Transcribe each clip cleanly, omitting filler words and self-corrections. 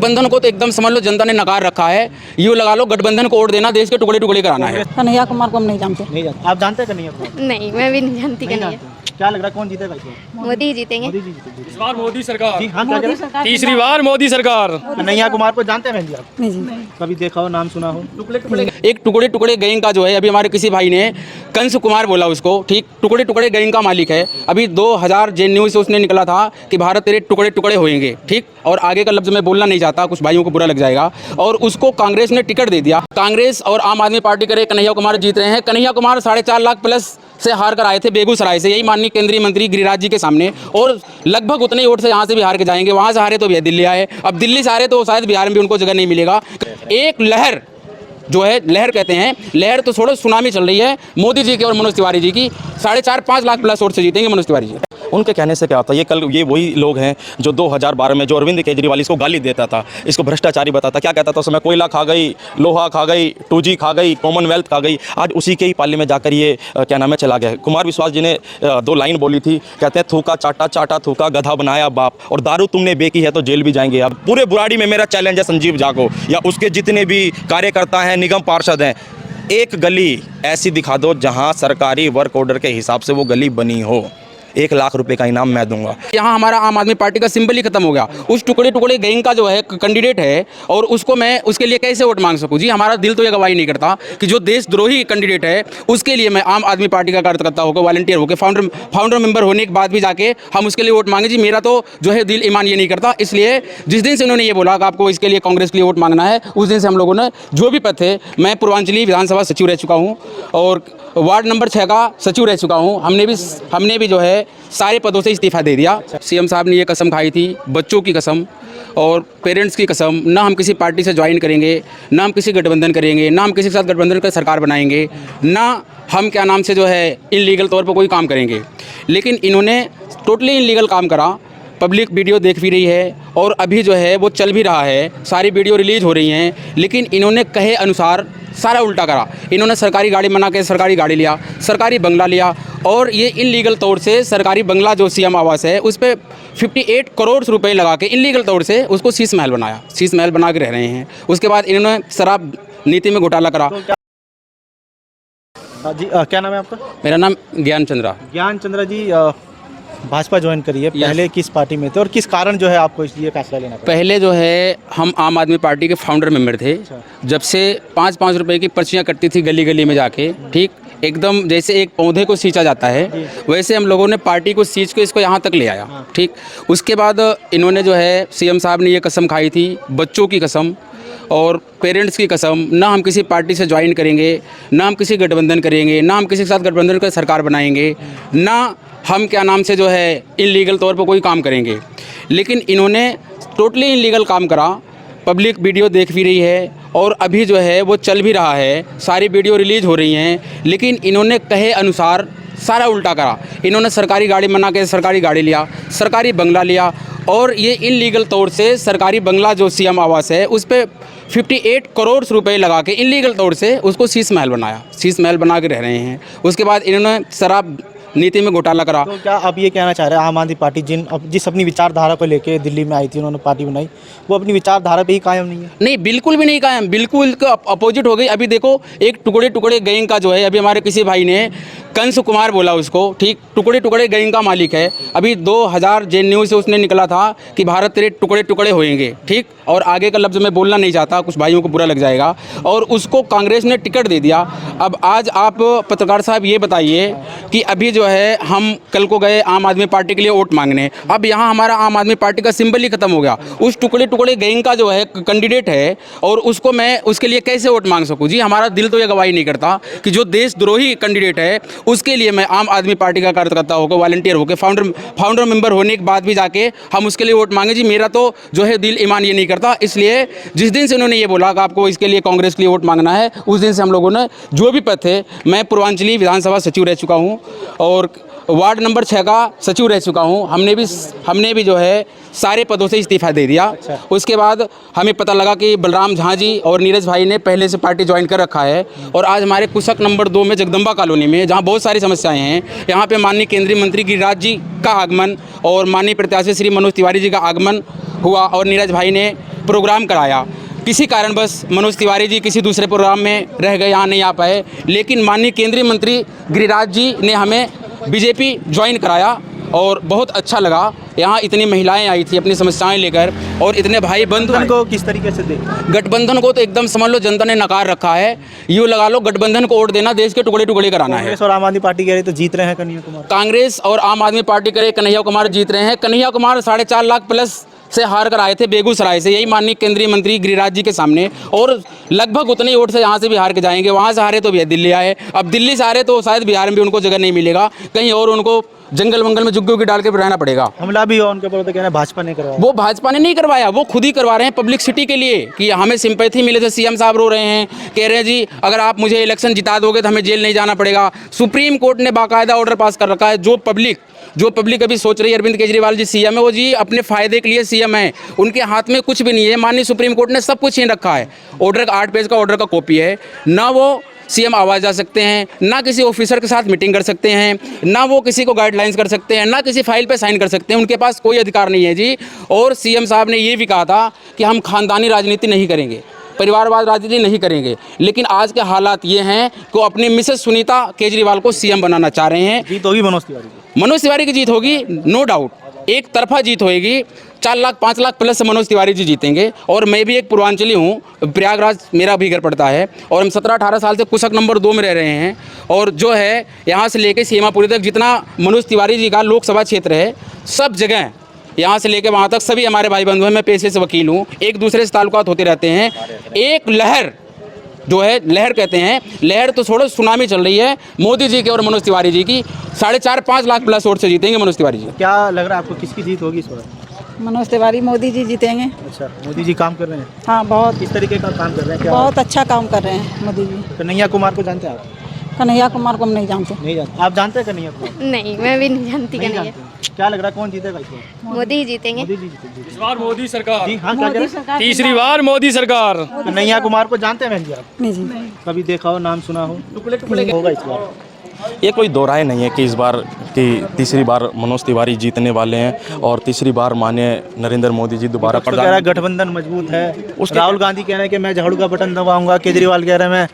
गठबंधन को तो एकदम समझ लो जनता ने नकार रखा है। यूँ लगा लो गठबंधन को वोट देना, देश के टुकड़े टुकड़े कराना है। कन्हैया कुमार को हम नहीं जानते। नहीं जानते। आप जानते हैं कन्हैया कुमार? नहीं, मैं भी नहीं जानती नहीं कन्हैया। जानते। क्या लग रहा है कौन जीतेगा इस बार? मोदी ही जीतेंगे। मोदी जी जीतेंगे। इस बार मोदी सरकार। जी हाँ, क्या कह रहे हैं? तीसरी बार मोदी सरकार। कन्हैया कुमार को जानते हैं बहन जी आप? नहीं जी। कभी देखा हो, नाम सुना हो? एक टुकड़े टुकड़े गैंग का जो है, अभी हमारे किसी भाई ने कंस कुमार बोला उसको, ठीक, टुकड़े टुकड़े गैंग का मालिक है। अभी 2000 जेएनयू से उसने निकला था कि भारत तेरे टुकड़े टुकड़े होएंगे, ठीक, और आगे का लफ्ज़ मैं बोलना नहीं चाहता, कुछ भाइयों को बुरा लग जाएगा। और उसको कांग्रेस ने टिकट दे दिया। कांग्रेस और आम आदमी पार्टी करे कन्हैया कुमार जीत रहे हैं। कन्हैया कुमार 4.5 लाख प्लस से हार कर आए थे बेगूसराय से, यही माननीय केंद्रीय मंत्री गिरिराज जी के सामने, और लगभग उतने ही वोट से यहाँ से भी हार के जाएंगे। वहाँ से हारे तो दिल्ली आए, अब दिल्ली से हारे तो शायद बिहार में भी उनको जगह नहीं मिलेगा। एक लहर जो है, लहर कहते हैं, लहर तो छोड़ो, सुनामी चल रही है मोदी जी की और मनोज तिवारी जी की। 4.5-5 लाख प्लस वोट से जीतेंगे मनोज तिवारी जी। उनके कहने से क्या होता है, ये वही लोग हैं जो 2012 में जो अरविंद केजरीवाल इसको गाली देता था, इसको भ्रष्टाचारी बताता, क्या कहता था उस समय, कोयला खा गई, लोहा खा गई, 2G खा गई, कॉमनवेल्थ खा गई। आज उसी के ही पाले में जाकर ये क्या नाम है चला गया है। कुमार विश्वास जी ने 2 लाइन बोली थी, कहते हैं थूका चाटा चाटा थूका, गधा बनाया बाप, और दारू तुमने बेची है तो जेल भी जाएंगे। अब पूरे बुराड़ी में मेरा चैलेंज है संजीव झा को या उसके जितने भी कार्यकर्ता हैं, निगम पार्षद हैं, एक गली ऐसी दिखा दो जहाँ सरकारी वर्क ऑर्डर के हिसाब से वो गली बनी हो। 1 लाख रुपए का इनाम मैं दूंगा। यहाँ हमारा आम आदमी पार्टी का सिंबल ही खत्म हो गया। उस टुकड़े टुकड़े गैंग का जो है कैंडिडेट है, और उसको मैं उसके लिए कैसे वोट मांग सकूँ? जी, हमारा दिल तो ये गवाही नहीं करता कि जो देशद्रोही कैंडिडेट है उसके लिए मैं आम आदमी पार्टी का कार्यकर्ता होकर, वॉलंटियर होकर, फाउंडर मेंबर होने के बाद भी जाके हम उसके लिए वोट मांगे। जी, मेरा तो जो है दिल ईमान ये नहीं करता। इसलिए जिस दिन से उन्होंने ये बोला कि आपको इसके लिए कांग्रेस के लिए वोट मांगना है, उस दिन से हम लोगों ने जो भी पद थे, मैं पूर्वांचली विधानसभा सचिव रह चुका हूँ और वार्ड नंबर 6 का सचिव रह चुका हूँ। हमने भी जो है सारे पदों से इस्तीफा दे दिया। सीएम साहब ने ये कसम खाई थी, बच्चों की कसम और पेरेंट्स की कसम, ना हम किसी पार्टी से ज्वाइन करेंगे, ना हम किसी गठबंधन करेंगे, ना हम किसी के साथ गठबंधन कर सरकार बनाएंगे, ना हम क्या नाम से जो है इनलीगल तौर पर कोई काम करेंगे। लेकिन इन्होंने टोटली इनलीगल काम करा। पब्लिक वीडियो देख भी रही है और अभी जो है वो चल भी रहा है, सारी वीडियो रिलीज़ हो रही हैं। लेकिन इन्होंने कहे अनुसार सारा उल्टा करा। इन्होंने सरकारी गाड़ी बना के सरकारी गाड़ी लिया, सरकारी बंगला लिया, और ये इनलीगल तौर से सरकारी बंगला जो सीएम आवास है उस पर 58 करोड़ रुपए लगा के इनलीगल तौर से उसको शीश महल बनाया, शीश महल बना के रह रहे हैं। उसके बाद इन्होंने शराब नीति में घोटाला करा। जी क्या नाम है आपका? मेरा नाम ज्ञान चंद्रा। ज्ञान चंद्रा जी, भाजपा ज्वाइन करी है, पहले किस पार्टी में थे और किस कारण जो है आपको इसलिए फैसला लेना पड़ा? पहले जो है हम आम आदमी पार्टी के फाउंडर मेंबर थे। जब से 5-5 रुपए की पर्चियाँ कटती थी गली गली में जाके, ठीक, एकदम जैसे एक पौधे को सींचा जाता है वैसे हम लोगों ने पार्टी को सींच के इसको यहाँ तक ले आया, ठीक। उसके बाद इन्होंने जो है सीएम साहब ने ये कसम खाई थी, बच्चों की कसम और पेरेंट्स की कसम, ना हम किसी पार्टी से ज्वाइन करेंगे, ना हम किसी गठबंधन करेंगे, ना हम किसी के साथ गठबंधन कर सरकार बनाएंगे, ना हम क्या नाम से जो है इनलीगल तौर पर कोई काम करेंगे। लेकिन इन्होंने टोटली इनलीगल काम करा। पब्लिक वीडियो देख भी रही है और अभी जो है वो चल भी रहा है, सारी वीडियो रिलीज़ हो रही हैं। लेकिन इन्होंने कहे अनुसार सारा उल्टा करा। इन्होंने सरकारी गाड़ी बना के सरकारी गाड़ी लिया, सरकारी बंगला लिया, और ये इनलीगल तौर से सरकारी बंगला जो सीएम आवास है उस पर 58 करोड़ रुपए लगा के इनलीगल तौर से उसको शीश महल बनाया, शीश महल बना के रह रहे हैं। उसके बाद इन्होंने शराब नीति में घोटाला करा। तो क्या आप ये कहना चाह रहे हैं आम आदमी पार्टी जिस अपनी विचारधारा को लेके दिल्ली में आई थी, उन्होंने पार्टी बनाई, वो अपनी विचारधारा पे ही कायम नहीं है? नहीं, बिल्कुल भी नहीं कायम, बिल्कुल अपोजिट हो गई। अभी देखो, एक टुकड़े टुकड़े गैंग का जो है, अभी हमारे किसी भाई ने कंस कुमार बोला उसको, ठीक, टुकड़े टुकड़े गैंग का मालिक है। अभी 2000 जेएनयू से उसने निकला था कि भारत तेरे टुकड़े टुकड़े होएंगे, ठीक, और आगे का लफ्ज़ मैं बोलना नहीं चाहता, कुछ भाइयों को बुरा लग जाएगा, और उसको कांग्रेस ने टिकट दे दिया। अब आज आप पत्रकार साहब ये बताइए कि अभी जो है हम कल को गए आम आदमी पार्टी के लिए वोट मांगने, अब यहाँ हमारा आम आदमी पार्टी का सिंबल ही खत्म हो गया। उस टुकड़े टुकड़े गैंग का जो है कैंडिडेट है और उसको मैं उसके लिए कैसे वोट मांग सकूँ? जी, हमारा दिल तो ये गवाही नहीं करता कि जो देशद्रोही कैंडिडेट है उसके लिए मैं आम आदमी पार्टी का कार्यकर्ता होकर, वॉलंटियर होकर, फाउंडर मेंबर होने के बाद भी जाके हम उसके लिए वोट मांगे। जी, मेरा तो जो है दिल ईमान ये नहीं करता। इसलिए जिस दिन से उन्होंने ये बोला कि आपको इसके लिए कांग्रेस के लिए वोट मांगना है, उस दिन से हम लोगों ने जो भी पद थे, मैं पूर्वांचली विधानसभा सचिव रह चुका हूँ और वार्ड नंबर 6 का सचिव रह चुका हूँ। हमने भी जो है सारे पदों से इस्तीफा दे दिया। उसके बाद हमें पता लगा कि बलराम झा जी और नीरज भाई ने पहले से पार्टी ज्वाइन कर रखा है, और आज हमारे कुशक नंबर 2 में जगदम्बा कॉलोनी में, जहाँ बहुत सारी समस्याएं हैं, यहाँ पे माननीय केंद्रीय मंत्री गिरिराज जी का आगमन और माननीय प्रत्याशी श्री मनोज तिवारी जी का आगमन हुआ और नीरज भाई ने प्रोग्राम कराया। किसी कारणवश मनोज तिवारी जी किसी दूसरे प्रोग्राम में रह गए, यहाँ नहीं आ पाए, लेकिन माननीय केंद्रीय मंत्री गिरिराज जी ने हमें बीजेपी ज्वाइन कराया और बहुत अच्छा लगा। यहाँ इतनी महिलाएं आई थी अपनी समस्याएं लेकर और इतने भाई बंधु को किस तरीके से देखें? गठबंधन को तो एकदम समझ लो जनता ने नकार रखा है। यूँ लगा लो गठबंधन को वोट देना देश के टुकड़े टुकड़े कराना है। कांग्रेस और आम आदमी पार्टी कह रही तो जीत रहे हैं कन्हैया कुमार। कांग्रेस और आम आदमी पार्टी करे कन्हैया कुमार जीत रहे हैं। कन्हैया कुमार 4.5 लाख प्लस से हार कर आए थे बेगूसराय से, यही माननीय केंद्रीय मंत्री गिरिराज जी के सामने, और लगभग उतने ही वोट से यहाँ से भी हार के जाएंगे। वहाँ से हारे तो भी दिल्ली आए, अब दिल्ली से हारे तो शायद बिहार में भी उनको जगह नहीं मिलेगा, कहीं और उनको जंगल वंगल में जुग्गी की डाल के रहना पड़ेगा। हमला भी हुआ उनके ऊपर, तो कह रहे हैं भाजपा ने करवाया। वो भाजपा ने नहीं करवाया, वो खुद ही करवा रहे हैं पब्लिसिटी के लिए कि हमें सिंपैथी मिले। तो सीएम साहब रो रहे हैं, कह रहे हैं जी अगर आप मुझे इलेक्शन जिता दोगे तो हमें जेल नहीं जाना पड़ेगा। सुप्रीम कोर्ट ने बाकायदा ऑर्डर पास कर रखा है। जो पब्लिक अभी सोच रही है अरविंद केजरीवाल जी सीएम है, वो जी अपने फायदे के लिए सीएम है, उनके हाथ में कुछ भी नहीं है। माननीय सुप्रीम कोर्ट ने सब कुछ छीन रखा है। ऑर्डर 8 पेज का ऑर्डर का कॉपी है ना, वो सीएम आवाज़ जा सकते हैं, ना किसी ऑफिसर के साथ मीटिंग कर सकते हैं, ना वो किसी को गाइडलाइंस कर सकते हैं, ना किसी फाइल पे साइन कर सकते हैं। उनके पास कोई अधिकार नहीं है जी। और सीएम साहब ने ये भी कहा था कि हम खानदानी राजनीति नहीं करेंगे, परिवारवाद राजनीति नहीं करेंगे, लेकिन आज के हालात ये हैं कि अपनी मिसेस सुनीता केजरीवाल को सीएम बनाना चाह रहे हैं। जीत होगी मनोज तिवारी की। मनोज तिवारी की जीत होगी, नो डाउट, एक तरफा जीत होएगी। 4 लाख 5 लाख प्लस से मनोज तिवारी जी जीतेंगे। और मैं भी एक पूर्वांचली हूँ, प्रयागराज मेरा भी घर पड़ता है, और हम 17-18 साल से कुशक नंबर 2 में रह रहे हैं। और जो है यहाँ से लेकर सीमापुरी तक जितना मनोज तिवारी जी का लोकसभा क्षेत्र है, सब जगह यहाँ से लेकर वहाँ तक सभी हमारे भाई बंधु हैं। मैं पेशे से वकील हूँ, एक दूसरे से ताल्लुकात होते रहते हैं। एक लहर जो है, लहर कहते हैं, लहर तो छोड़ो, सुनामी चल रही है मोदी जी के और मनोज तिवारी जी की। 4.5-5 लाख प्लस वोट से जीतेंगे मनोज तिवारी जी। क्या लग रहा है आपको, किसकी जीत होगी इस बार? मनोज तिवारी, मोदी जी जीतेंगे। अच्छा, मोदी जी काम कर रहे हैं? हाँ, बहुत किस तरीके का काम कर रहे हैं? क्या बहुत अच्छा काम कर रहे हैं मोदी जी। कन्हैया कुमार को जानते हैं आप? कन्हैया कुमार को हम नहीं जानते। नहीं जानते। आप जानते हैं कन्हैया कुमार? नहीं, मैं भी नहीं जानती नहीं कन्हैया। जानते। क्या लग रहा है कौन जीतेगा इस बार? मोदी ही जीतेंगे। मोदी जी जीतेंगे। इस बार मोदी सरकार। जी हाँ, क्या कह रहे हैं? तीसरी बार मोदी सरकार। कन्हैया कुमार को जानते हैं बहन जी आप? नहीं जी। कभी देखा हो, नाम सुना हो? होगा इस बार। ये कोई दो राय नहीं है कि इस बार की तीसरी बार मनोज तिवारी जीतने वाले हैं और तीसरी बार माननीय नरेंद्र मोदी जी दोबारा कह रहा है गठबंधन मजबूत है। राहुल गांधी कह रहे हैं कि मैं झाड़ू का बटन दबाऊंगा, केजरीवाल कह रहे हैं मैं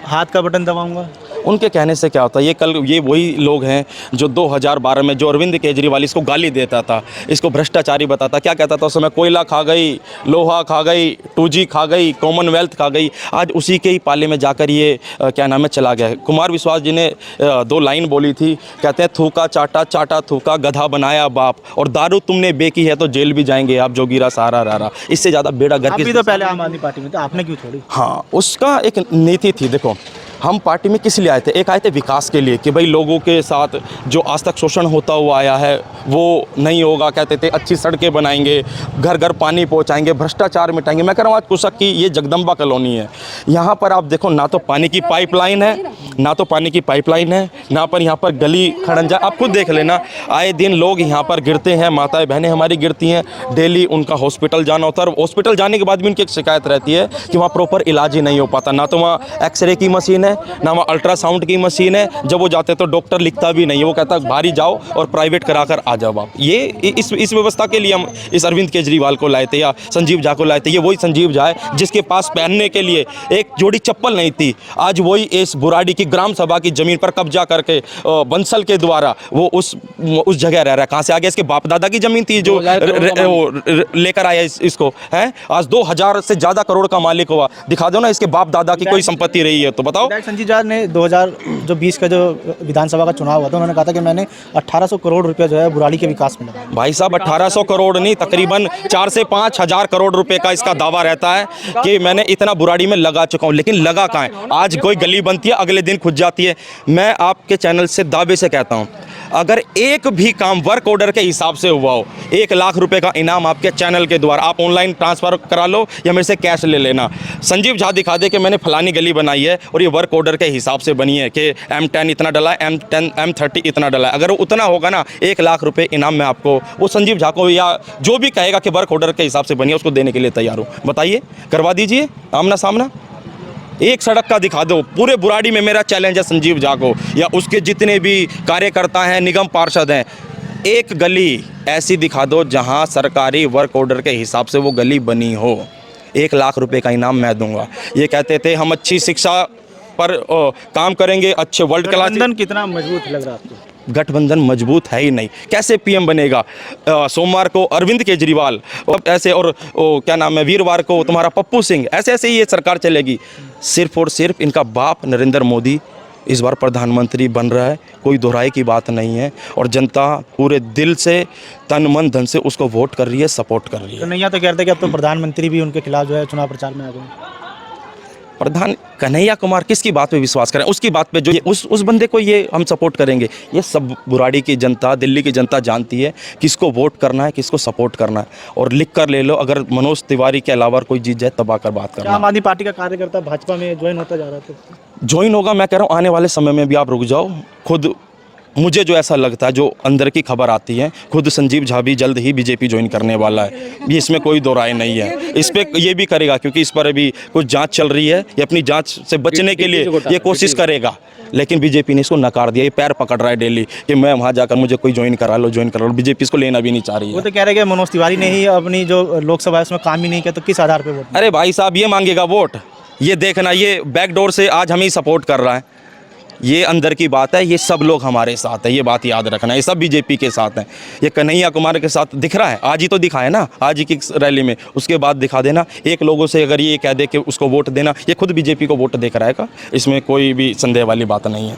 हाथ का बटन दबाऊंगा। उनके कहने से क्या होता है, ये वही लोग हैं जो 2012 में जो अरविंद केजरीवाल इसको गाली देता था, इसको भ्रष्टाचारी बताता, क्या कहता था उस समय, कोयला खा गई, लोहा खा गई, 2G खा गई, कॉमनवेल्थ खा गई। आज उसी के ही पाले में जाकर ये क्या नाम है चला गया है। कुमार विश्वास जी ने 2 लाइन बोली थी, कहते हैं थूका चाटा, चाटा थूका, गधा बनाया बाप, और दारू तुमने बेकी है तो जेल भी जाएंगे आप, जोगीरा सारा रारा। इससे ज़्यादा बेड़ा गर्क। आप भी तो पहले आम आदमी पार्टी में थे, आपने क्यों छोड़ी? हाँ, उसका एक नीति थी। देखो, हम पार्टी में किस लिए आए थे? एक आए थे विकास के लिए कि भाई लोगों के साथ जो आज तक शोषण होता हुआ आया है वो नहीं होगा। कहते थे अच्छी सड़कें बनाएंगे, घर घर पानी पहुंचाएंगे, भ्रष्टाचार मिटाएंगे। मैं कह रहा हूँ आज कुशक की ये जगदम्बा कॉलोनी है, यहाँ पर आप देखो ना तो पानी की पाइपलाइन है, ना पर यहाँ पर गली खड़ंजा। आप खुद देख लेना, आए दिन लोग यहाँ पर गिरते हैं, माताएं बहनें हमारी गिरती हैं, डेली उनका हॉस्पिटल जाना होता है। और हॉस्पिटल जाने के बाद भी उनकी एक शिकायत रहती है कि वहाँ प्रॉपर इलाज ही नहीं हो पाता, ना तो वहाँ एक्सरे की मशीन है, ना वहाँ अल्ट्रासाउंड की मशीन है। जब वो जाते तो डॉक्टर लिखता भी नहीं है, वो कहता है बाहरी जाओ और प्राइवेट करा कर आ जाओ आप। ये इस व्यवस्था के लिए हम इस अरविंद केजरीवाल को लाए थे या संजीव झा को लाए थे। ये वही संजीव झा है जिसके पास पहनने के लिए एक जोड़ी चप्पल नहीं थी। आज वही इस बुराड़ी की ग्राम सभा की जमीन पर कब्जा करके बंसल के द्वारा वो उस जगह रह रहा है। कहाँ से आ गया? इसके बाप दादा की जमीन थी जो लेकर आया इसको है। आज 2000 से ज़्यादा करोड़ का मालिक हुआ। दिखा दो ना इसके बाप दादा की कोई संपत्ति रही है तो बताओ। संजीव झा ने 2020 का जो विधानसभा का चुनाव हुआ था, उन्होंने कहा था कि मैंने 1800 करोड़ रुपया जो है बुराड़ी के विकास में लगाया। भाई साहब 1800 करोड़ नहीं, तकरीबन 4 से 5 हज़ार करोड़ रुपए का इसका दावा रहता है कि मैंने इतना बुराड़ी में लगा चुका हूँ। लेकिन लगा कहाँ है? आज कोई गली बनती है, अगले दिन खुद जाती है। मैं आपके चैनल से दावे से कहता हूँ, अगर एक भी काम वर्क ऑर्डर के हिसाब से हुआ हो, 1 लाख रुपए का इनाम आपके चैनल के द्वारा आप ऑनलाइन ट्रांसफ़र करा लो या मेरे से कैश ले लेना। संजीव झा दिखा दे कि मैंने फलानी गली बनाई है और ये वर्क ऑर्डर के हिसाब से बनी है कि M10 इतना डला है, M10 M30 इतना डला है। अगर वो उतना होगा ना, 1 लाख रुपए इनाम मैं आपको, वो संजीव झा को या जो भी कहेगा कि वर्क ऑर्डर के हिसाब से बनी है, उसको देने के लिए तैयार हूँ। बताइए, करवा दीजिए आमना सामना। एक सड़क का दिखा दो पूरे बुराड़ी में। मेरा चैलेंज है संजीव झा को या उसके जितने भी कार्यकर्ता हैं, निगम पार्षद हैं, एक गली ऐसी दिखा दो जहां सरकारी वर्क ऑर्डर के हिसाब से वो गली बनी हो, 1 लाख रुपए का इनाम मैं दूंगा। ये कहते थे हम अच्छी शिक्षा पर काम करेंगे, अच्छे वर्ल्ड क्लास। गठबंधन कितना मजबूत लग रहा है आपको? गठबंधन मजबूत है ही नहीं, कैसे पीएम बनेगा? सोमवार को अरविंद केजरीवाल और ऐसे, और क्या नाम है, वीरवार को तुम्हारा पप्पू सिंह, ऐसे ऐसे ही ये सरकार चलेगी। सिर्फ और सिर्फ इनका बाप नरेंद्र मोदी इस बार प्रधानमंत्री बन रहा है, कोई दोहराई की बात नहीं है। और जनता पूरे दिल से, तन मन धन से उसको वोट कर रही है, सपोर्ट कर रही है। कन्हैया तो कहते हैं कि अब तो प्रधानमंत्री भी उनके खिलाफ जो है चुनाव प्रचार में आ गए। प्रधान कन्हैया कुमार किसकी बात पे विश्वास करें? उसकी बात पे जो ये उस बंदे को ये हम सपोर्ट करेंगे। ये सब बुराड़ी की जनता, दिल्ली की जनता जानती है किसको वोट करना है, किसको सपोर्ट करना है। और लिख कर ले लो, अगर मनोज तिवारी के अलावा कोई जीत जाए तब आकर बात करना। आम आदमी पार्टी का कार्यकर्ता भाजपा में ज्वाइन होता जा रहा था, ज्वाइन होगा, मैं कह रहा हूँ आने वाले समय में भी आप रुक जाओ। खुद मुझे जो ऐसा लगता है, जो अंदर की खबर आती है, खुद संजीव झा भी जल्द ही बीजेपी ज्वाइन करने वाला है। ये इसमें कोई दो राय नहीं है। इस पे ये भी करेगा क्योंकि इस पर अभी कुछ जांच चल रही है। ये अपनी जांच से बचने के लिए ये कोशिश करेगा, लेकिन बीजेपी ने इसको नकार दिया। ये पैर पकड़ रहा है डेली कि मैं वहाँ जाकर मुझे कोई ज्वाइन करा लो, ज्वाइन करा लो। बीजेपी इसको लेना भी नहीं चाह रही वो है। तो कह रहे हैं कि मनोज तिवारी ने ही अपनी जो लोकसभा है उसमें काम ही नहीं किया, तो किस आधार पर वोट? अरे भाई साहब, ये मांगेगा वोट? ये देखना, ये बैकडोर से आज हमें सपोर्ट कर रहा है। ये अंदर की बात है, ये सब लोग हमारे साथ है, ये बात याद रखना। ये सब बीजेपी के साथ हैं। ये कन्हैया कुमार के साथ दिख रहा है, आज ही तो दिखा है ना, आज ही की रैली में, उसके बाद दिखा देना। एक लोगों से अगर ये कह दे कि उसको वोट देना, ये खुद बीजेपी को वोट देकर आएगा, इसमें कोई भी संदेह वाली बात नहीं है।